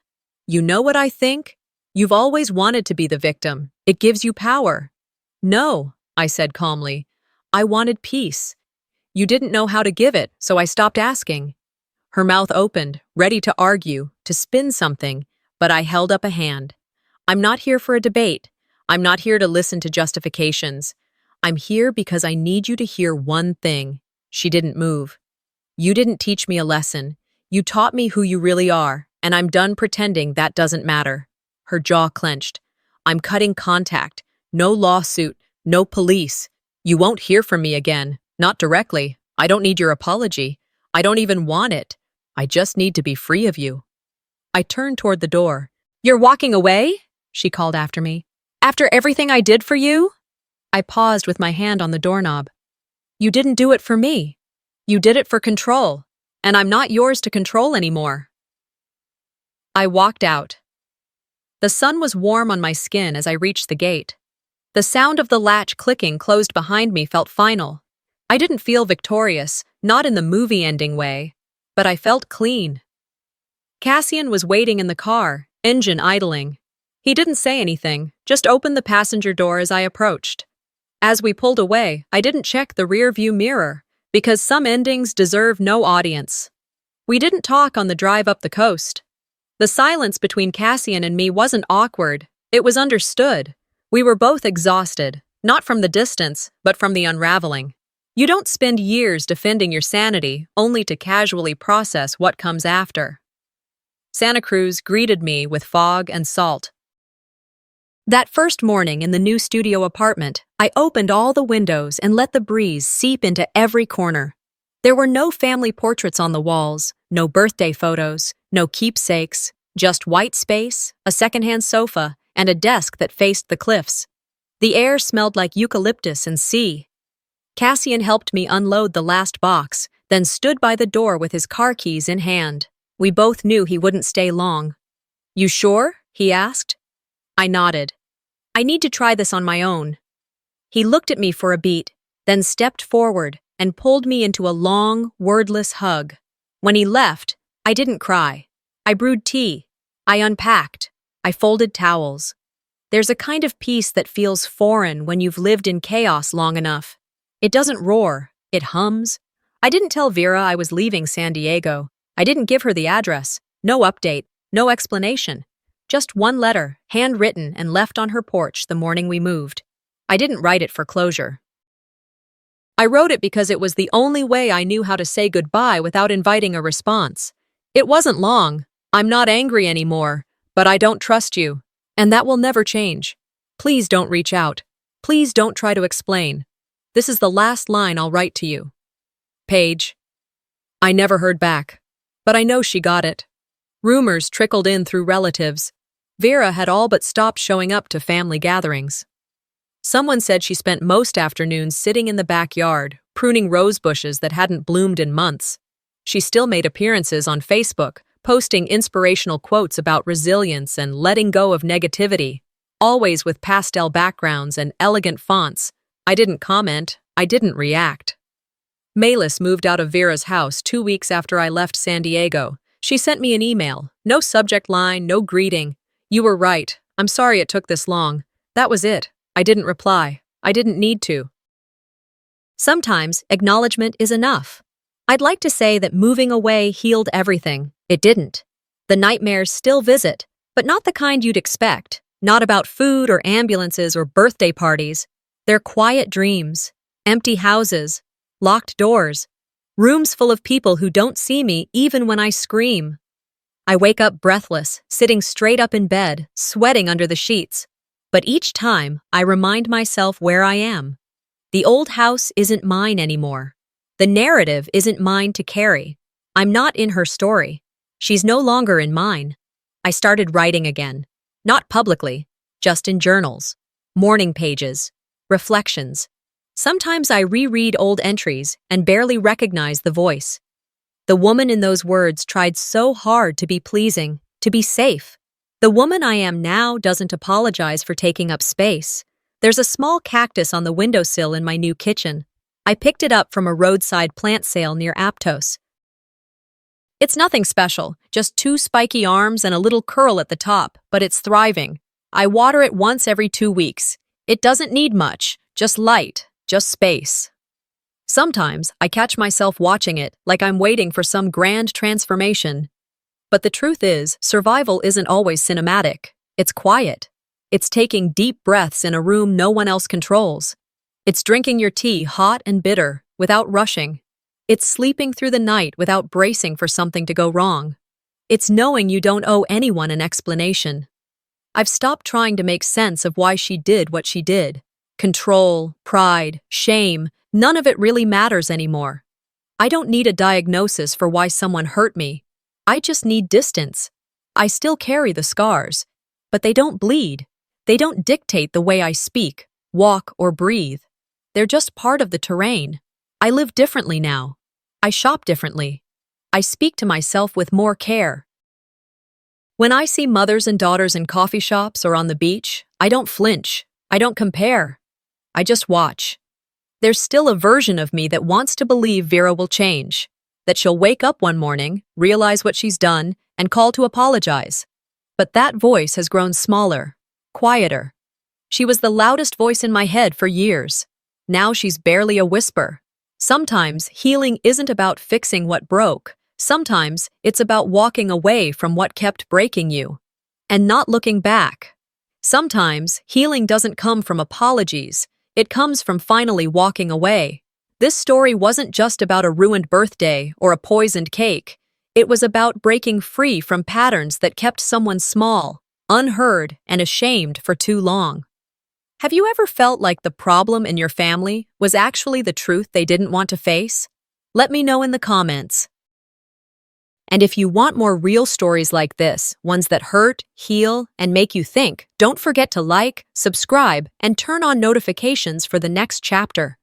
You know what I think? You've always wanted to be the victim. It gives you power. No, I said calmly. I wanted peace. You didn't know how to give it, so I stopped asking. Her mouth opened, ready to argue, to spin something, but I held up a hand. I'm not here for a debate. I'm not here to listen to justifications. I'm here because I need you to hear one thing. She didn't move. You didn't teach me a lesson. You taught me who you really are, and I'm done pretending that doesn't matter. Her jaw clenched. I'm cutting contact. No lawsuit. No police. You won't hear from me again. Not directly. I don't need your apology. I don't even want it. I just need to be free of you. I turned toward the door. You're walking away? She called after me. After everything I did for you? I paused with my hand on the doorknob. You didn't do it for me. You did it for control, and I'm not yours to control anymore. I walked out. The sun was warm on my skin as I reached the gate. The sound of the latch clicking closed behind me felt final. I didn't feel victorious, not in the movie ending way, but I felt clean. Cassian was waiting in the car, engine idling. He didn't say anything, just opened the passenger door as I approached. As we pulled away, I didn't check the rear-view mirror, because some endings deserve no audience. We didn't talk on the drive up the coast. The silence between Cassian and me wasn't awkward, it was understood. We were both exhausted, not from the distance, but from the unraveling. You don't spend years defending your sanity only to casually process what comes after. Santa Cruz greeted me with fog and salt. That first morning in the new studio apartment, I opened all the windows and let the breeze seep into every corner. There were no family portraits on the walls, no birthday photos, no keepsakes, just white space, a secondhand sofa, and a desk that faced the cliffs. The air smelled like eucalyptus and sea. Cassian helped me unload the last box, then stood by the door with his car keys in hand. We both knew he wouldn't stay long. You sure? He asked. I nodded. I need to try this on my own. He looked at me for a beat, then stepped forward and pulled me into a long, wordless hug. When he left, I didn't cry. I brewed tea. I unpacked. I folded towels. There's a kind of peace that feels foreign when you've lived in chaos long enough. It doesn't roar, it hums. I didn't tell Vera I was leaving San Diego. I didn't give her the address. No update, no explanation. Just one letter, handwritten and left on her porch the morning we moved. I didn't write it for closure. I wrote it because it was the only way I knew how to say goodbye without inviting a response. It wasn't long. I'm not angry anymore, but I don't trust you. And that will never change. Please don't reach out. Please don't try to explain. This is the last line I'll write to you. Paige. I never heard back, but I know she got it. Rumors trickled in through relatives. Vera had all but stopped showing up to family gatherings. Someone said she spent most afternoons sitting in the backyard, pruning rose bushes that hadn't bloomed in months. She still made appearances on Facebook, posting inspirational quotes about resilience and letting go of negativity, always with pastel backgrounds and elegant fonts. I didn't comment. I didn't react. Malis moved out of Vera's house 2 weeks after I left San Diego. She sent me an email. No subject line, no greeting. You were right. I'm sorry it took this long. That was it. I didn't reply. I didn't need to. Sometimes acknowledgement is enough. I'd like to say that moving away healed everything. It didn't. The nightmares still visit, but not the kind you'd expect. Not about food or ambulances or birthday parties. They're quiet dreams, empty houses, locked doors, rooms full of people who don't see me even when I scream. I wake up breathless, sitting straight up in bed, sweating under the sheets. But each time, I remind myself where I am. The old house isn't mine anymore. The narrative isn't mine to carry. I'm not in her story. She's no longer in mine. I started writing again. Not publicly, just in journals, morning pages, reflections. Sometimes I reread old entries and barely recognize the voice. The woman in those words tried so hard to be pleasing, to be safe. The woman I am now doesn't apologize for taking up space. There's a small cactus on the windowsill in my new kitchen. I picked it up from a roadside plant sale near Aptos. It's nothing special, just 2 spiky arms and a little curl at the top, but it's thriving. I water it once every 2 weeks. It doesn't need much, just light, just space. Sometimes I catch myself watching it like I'm waiting for some grand transformation. But the truth is, survival isn't always cinematic. It's quiet. It's taking deep breaths in a room no one else controls. It's drinking your tea hot and bitter, without rushing. It's sleeping through the night without bracing for something to go wrong. It's knowing you don't owe anyone an explanation. I've stopped trying to make sense of why she did what she did. Control, pride, shame, none of it really matters anymore. I don't need a diagnosis for why someone hurt me. I just need distance. I still carry the scars, but they don't bleed. They don't dictate the way I speak, walk, or breathe. They're just part of the terrain. I live differently now. I shop differently. I speak to myself with more care. When I see mothers and daughters in coffee shops or on the beach, I don't flinch. I don't compare. I just watch. There's still a version of me that wants to believe Vera will change. That she'll wake up one morning, realize what she's done, and call to apologize. But that voice has grown smaller, quieter. She was the loudest voice in my head for years. Now she's barely a whisper. Sometimes healing isn't about fixing what broke. Sometimes it's about walking away from what kept breaking you and not looking back. Sometimes healing doesn't come from apologies. It comes from finally walking away. This story wasn't just about a ruined birthday or a poisoned cake. It was about breaking free from patterns that kept someone small, unheard, and ashamed for too long. Have you ever felt like the problem in your family was actually the truth they didn't want to face? Let me know in the comments. And if you want more real stories like this, ones that hurt, heal, and make you think, don't forget to like, subscribe, and turn on notifications for the next chapter.